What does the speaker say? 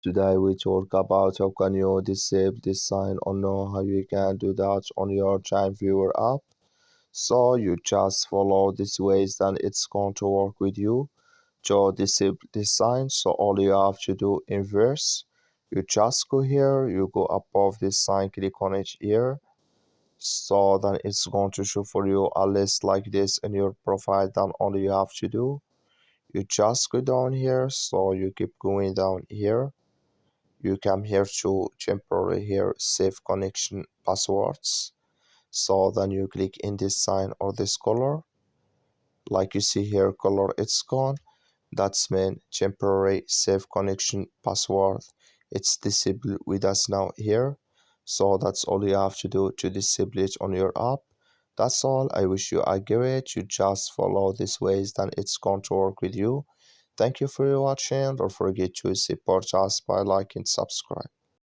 Today we talk about how can you disable this sign or know how you can do that on your TeamViewer app. So you just follow these ways, then it's going to work with you to disable this sign. So all you have to do inverse, you just go here, you go above this sign, click on it here. So then it's going to show for you a list like this in your profile. Then all you have to do, you just go down here. So you keep going down here, you come here to temporary here save connection passwords. So then you click in this sign or this color, like you see here color, it's gone. That's mean temporary save connection password, it's disabled with us now here. So that's all you have to do to disable it on your app. That's all. I wish you a great, you just follow these ways, then it's going to work with you. Thank you for watching. Don't forget to support us by liking and subscribe.